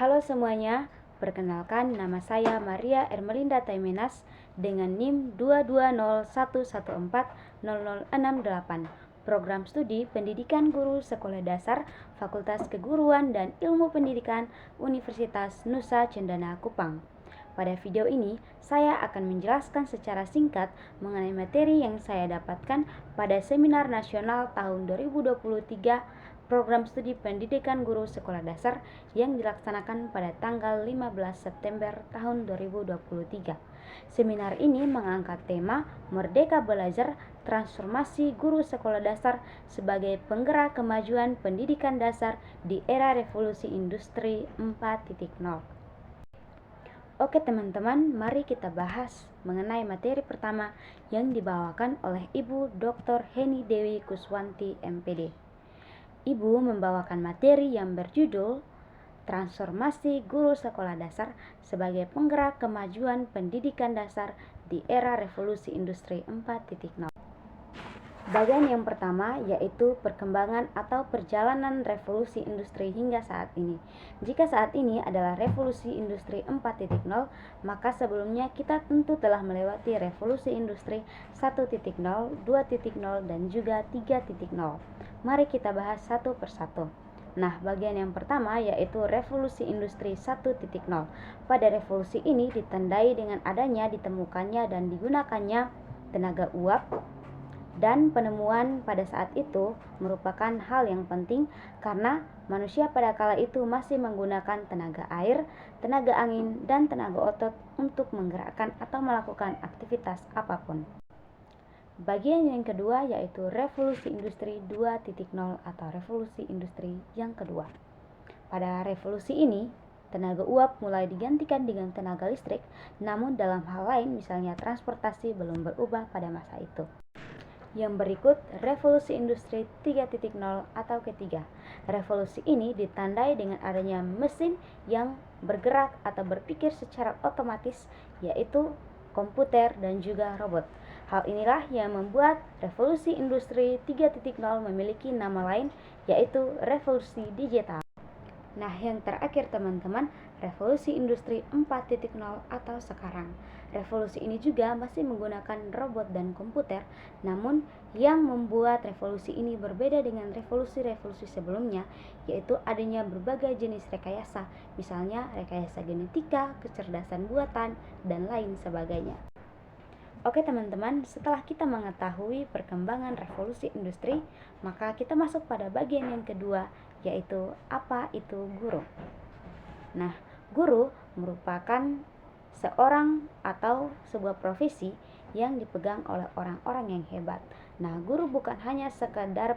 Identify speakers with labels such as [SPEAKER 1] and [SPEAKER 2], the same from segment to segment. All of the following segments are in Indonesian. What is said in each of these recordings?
[SPEAKER 1] Halo semuanya, perkenalkan nama saya Maria Ermelinda Taimenas dengan NIM 22011400068, Program Studi Pendidikan Guru Sekolah Dasar Fakultas Keguruan dan Ilmu Pendidikan Universitas Nusa Cendana Kupang. Pada video ini, saya akan menjelaskan secara singkat mengenai materi yang saya dapatkan pada Seminar Nasional tahun 2023 Program Studi Pendidikan Guru Sekolah Dasar yang dilaksanakan pada tanggal 15 September tahun 2023. Seminar ini mengangkat tema Merdeka Belajar Transformasi Guru Sekolah Dasar sebagai penggerak kemajuan pendidikan dasar di era Revolusi Industri 4.0. Oke teman-teman, mari kita bahas mengenai materi pertama yang dibawakan oleh Ibu Dr. Heni Dewi Kuswanti MPD. Ibu membawakan materi yang berjudul Transformasi Guru Sekolah Dasar sebagai penggerak kemajuan pendidikan dasar di era Revolusi Industri 4.0. Bagian yang pertama yaitu perkembangan atau perjalanan revolusi industri hingga saat ini. Jika saat ini adalah revolusi industri 4.0, maka sebelumnya kita tentu telah melewati revolusi industri 1.0, 2.0, dan juga 3.0. Mari kita bahas satu persatu. Nah, bagian yang pertama yaitu revolusi industri 1.0. Pada revolusi ini ditandai dengan adanya ditemukannya dan digunakannya tenaga uap, dan penemuan pada saat itu merupakan hal yang penting karena manusia pada kala itu masih menggunakan tenaga air, tenaga angin, dan tenaga otot untuk menggerakkan atau melakukan aktivitas apapun. Bagian yang kedua yaitu revolusi industri 2.0 atau revolusi industri yang kedua. Pada revolusi ini, tenaga uap mulai digantikan dengan tenaga listrik, namun dalam hal lain misalnya transportasi belum berubah pada masa itu. Yang berikut revolusi industri 3.0 atau ketiga. Revolusi ini ditandai dengan adanya mesin yang bergerak atau berpikir secara otomatis, yaitu komputer dan juga robot. Hal inilah yang membuat revolusi industri 3.0 memiliki nama lain, yaitu revolusi digital. Nah, yang terakhir teman-teman, revolusi industri 4.0 atau sekarang. Revolusi ini juga masih menggunakan robot dan komputer, namun yang membuat revolusi ini berbeda dengan revolusi-revolusi sebelumnya, yaitu adanya berbagai jenis rekayasa, misalnya rekayasa genetika, kecerdasan buatan, dan lain sebagainya. Oke teman-teman, setelah kita mengetahui perkembangan revolusi industri, maka kita masuk pada bagian yang kedua, yaitu apa itu guru. Nah, guru merupakan seorang atau sebuah profesi yang dipegang oleh orang-orang yang hebat. Nah, guru bukan hanya sekadar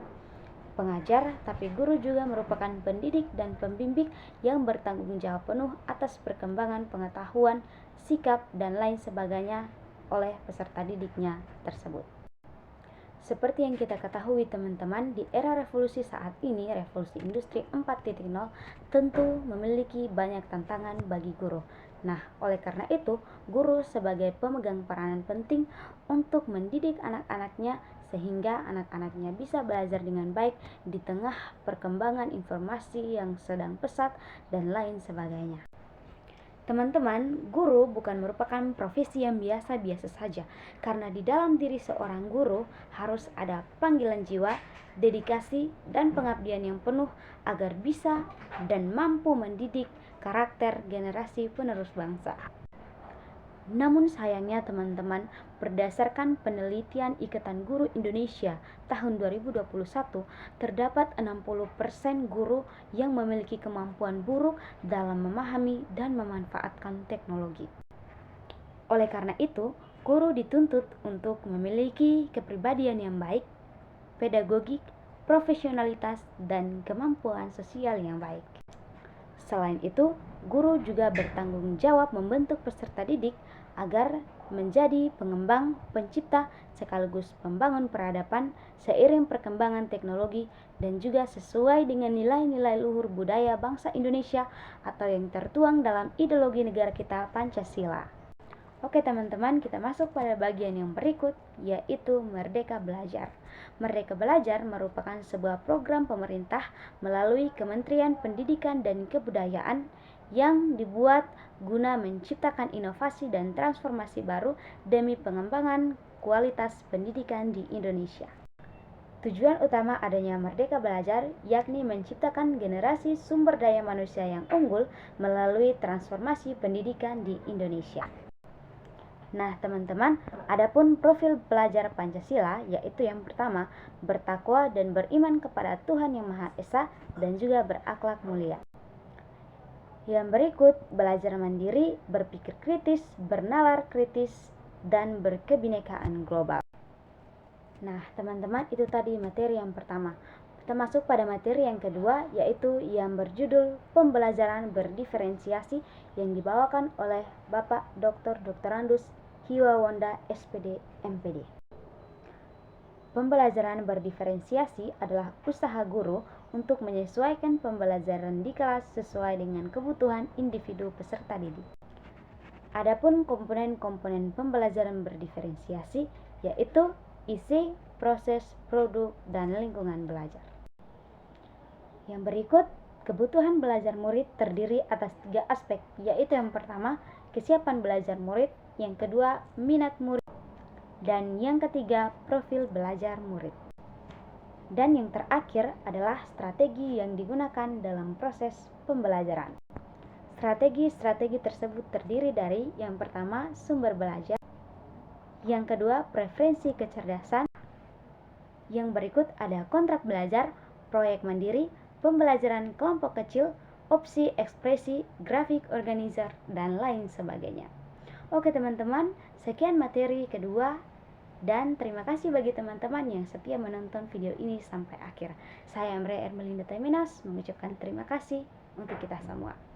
[SPEAKER 1] pengajar, tapi guru juga merupakan pendidik dan pembimbing yang bertanggung jawab penuh atas perkembangan pengetahuan, sikap, dan lain sebagainya oleh peserta didiknya tersebut. Seperti yang kita ketahui teman-teman, di era revolusi saat ini, revolusi industri 4.0 tentu memiliki banyak tantangan bagi guru. Nah, oleh karena itu, guru sebagai pemegang peranan penting untuk mendidik anak-anaknya sehingga anak-anaknya bisa belajar dengan baik di tengah perkembangan informasi yang sedang pesat dan lain sebagainya. Teman-teman, guru bukan merupakan profesi yang biasa-biasa saja, karena di dalam diri seorang guru harus ada panggilan jiwa, dedikasi, dan pengabdian yang penuh agar bisa dan mampu mendidik karakter generasi penerus bangsa. Namun sayangnya teman-teman, berdasarkan penelitian Ikatan Guru Indonesia tahun 2021, terdapat 60% guru yang memiliki kemampuan buruk dalam memahami dan memanfaatkan teknologi. Oleh karena itu, guru dituntut untuk memiliki kepribadian yang baik, pedagogik, profesionalitas, dan kemampuan sosial yang baik. Selain itu, guru juga bertanggung jawab membentuk peserta didik agar menjadi pengembang, pencipta, sekaligus pembangun peradaban seiring perkembangan teknologi dan juga sesuai dengan nilai-nilai luhur budaya bangsa Indonesia atau yang tertuang dalam ideologi negara kita Pancasila. Oke teman-teman, kita masuk pada bagian yang berikut, yaitu Merdeka Belajar. Merdeka Belajar merupakan sebuah program pemerintah melalui Kementerian Pendidikan dan Kebudayaan yang dibuat guna menciptakan inovasi dan transformasi baru demi pengembangan kualitas pendidikan di Indonesia. Tujuan utama adanya Merdeka Belajar yakni menciptakan generasi sumber daya manusia yang unggul melalui transformasi pendidikan di Indonesia. Nah, teman-teman, adapun profil pelajar Pancasila yaitu yang pertama, bertakwa dan beriman kepada Tuhan Yang Maha Esa dan juga berakhlak mulia. Yang berikut, belajar mandiri, berpikir kritis, bernalar kritis, dan berkebinekaan global. Nah, teman-teman, itu tadi materi yang pertama. Kita masuk pada materi yang kedua, yaitu yang berjudul Pembelajaran Berdiferensiasi yang dibawakan oleh Bapak Dr. Doktorandus Hiwawonda SPD MPD. Pembelajaran berdiferensiasi adalah usaha guru untuk menyesuaikan pembelajaran di kelas sesuai dengan kebutuhan individu peserta didik. Adapun komponen-komponen pembelajaran berdiferensiasi yaitu isi, proses, produk, dan lingkungan belajar. Yang berikut, kebutuhan belajar murid terdiri atas 3 aspek, yaitu yang pertama, kesiapan belajar murid, yang kedua, minat murid, dan yang ketiga, profil belajar murid. Dan yang terakhir adalah strategi yang digunakan dalam proses pembelajaran. Strategi-strategi tersebut terdiri dari yang pertama, sumber belajar, yang kedua, preferensi kecerdasan, yang berikut ada kontrak belajar, proyek mandiri, pembelajaran kelompok kecil, opsi ekspresi, grafik organizer, dan lain sebagainya. Oke teman-teman, sekian materi kedua dan terima kasih bagi teman-teman yang setia menonton video ini sampai akhir. Saya Amre Ermelinda Teminas mengucapkan terima kasih untuk kita semua.